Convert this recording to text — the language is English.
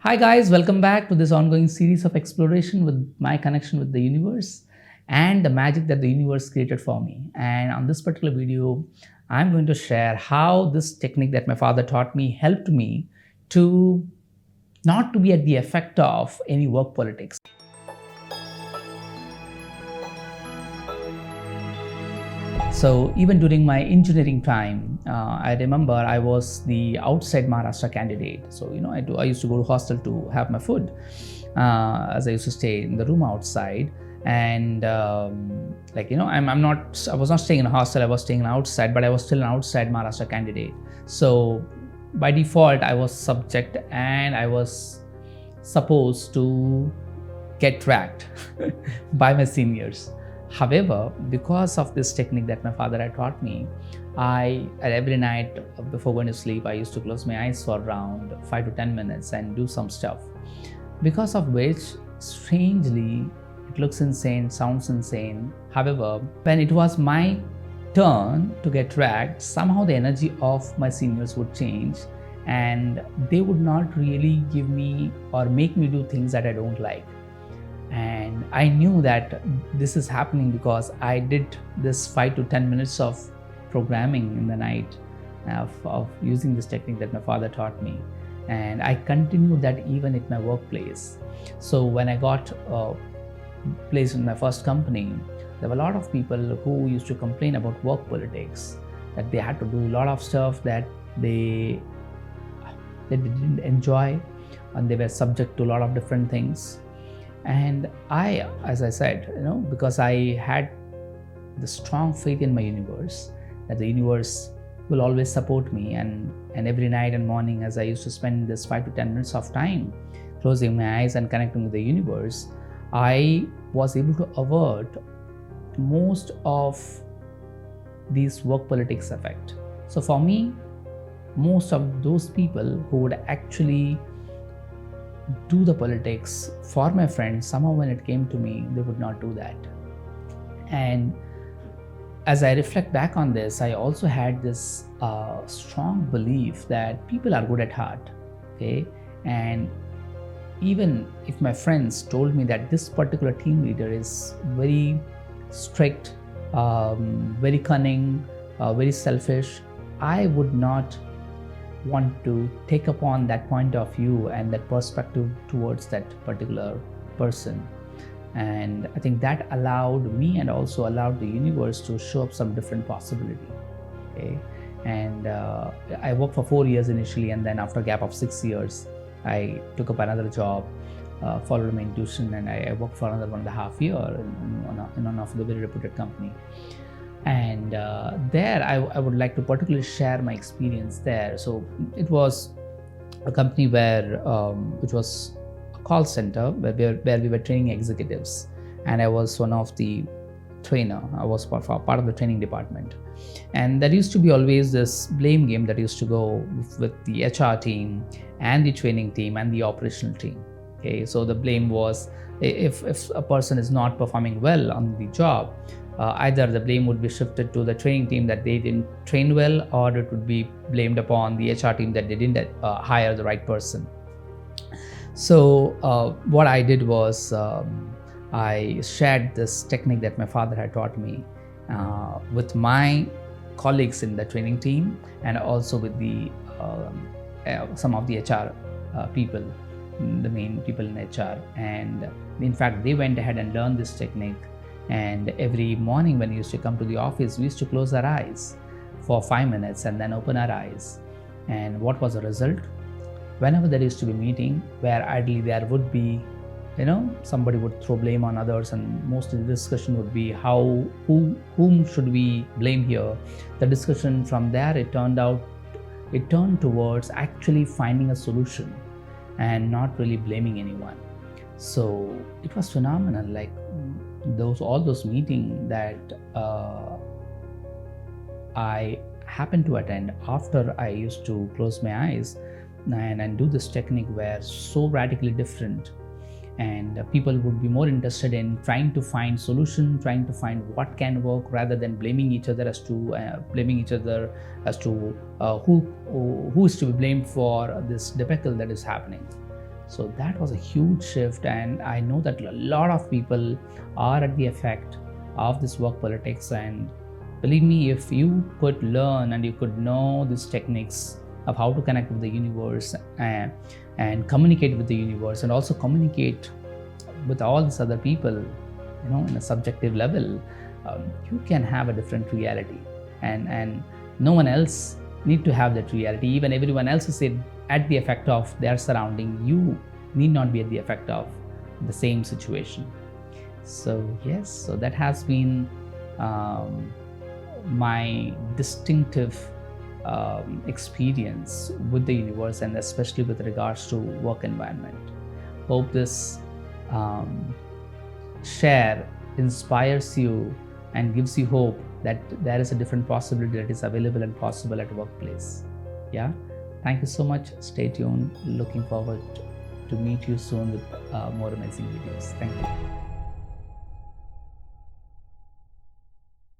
Hi guys, welcome back to this ongoing series of exploration with my connection with the universe and the magic that the universe created for me. And on this particular video, I'm going to share how this technique that my father taught me helped me to not to be at the effect of any work politics. So even during my engineering time, I remember I was the outside Maharashtra candidate. So I used to go to hostel to have my food, as I used to stay in the room outside. And I was not staying in a hostel. I was staying outside, but I was still an outside Maharashtra candidate. So by default, I was subject and I was supposed to get tracked by my seniors. However, because of this technique that my father had taught me, every night before going to sleep, I used to close my eyes for around 5 to 10 minutes and do some stuff. Because of which, strangely, it looks insane, sounds insane. However, when it was my turn to get tracked, somehow the energy of my seniors would change and they would not really give me or make me do things that I don't like. And I knew that this is happening because I did this 5 to 10 minutes of programming in the night of using this technique that my father taught me. And I continued that even at my workplace. So when I got placed in my first company, there were a lot of people who used to complain about work politics, that they had to do a lot of stuff that they didn't enjoy, and they were subject to a lot of different things. And I, as I said, because I had the strong faith in my universe, that the universe will always support me, and every night and morning, as I used to spend this 5 to 10 minutes of time closing my eyes and connecting with the universe, I was able to avert most of these work politics effect. So for me, most of those people who would actually do the politics for my friends, somehow when it came to me, they would not do that. And as I reflect back on this, I also had this strong belief that people are good at heart, okay? And even if my friends told me that this particular team leader is very strict, very cunning, very selfish, I would not want to take upon that point of view and that perspective towards that particular person. And I think that allowed me and also allowed the universe to show up some different possibility. Okay, and I worked for 4 years initially, and then after a gap of 6 years, I took up another job, followed my intuition, and I worked for another 1.5 years in one of the very reputed company. And there I would like to particularly share my experience there. So it was a company which was a call center where we were training executives, and I was one of the trainer. I was part of the training department, and there used to be always this blame game that used to go with the HR team and the training team and the operational team. Okay, so the blame was if a person is not performing well on the job, either the blame would be shifted to the training team that they didn't train well, or it would be blamed upon the HR team that they didn't hire the right person. So what I did was I shared this technique that my father had taught me with my colleagues in the training team, and also with the some of the HR people, the main people in HR. And in fact, they went ahead and learned this technique. And every morning when we used to come to the office, we used to close our eyes for 5 minutes and then open our eyes. And what was the result? Whenever there used to be a meeting where ideally there would be, somebody would throw blame on others, and mostly the discussion would be whom should we blame here. The discussion from there, it turned towards actually finding a solution and not really blaming anyone. So it was phenomenal. Like all those meetings that I happened to attend after I used to close my eyes and do this technique were so radically different, and people would be more interested in trying to find solution, trying to find what can work, rather than blaming each other as to who is to be blamed for this debacle that is happening. So that was a huge shift, and I know that a lot of people are at the effect of this work politics. And believe me, if you could learn and you could know these techniques of how to connect with the universe and communicate with the universe, and also communicate with all these other people, in a subjective level, you can have a different reality, and no one else need to have that reality. Even everyone else is at the effect of their surrounding, you need not be at the effect of the same situation. So yes, so that has been my distinctive experience with the universe, and especially with regards to work environment. Hope this share inspires you and gives you hope that there is a different possibility that is available and possible at workplace. Yeah, thank you so much. Stay tuned. Looking forward to meet you soon with more amazing videos. Thank you.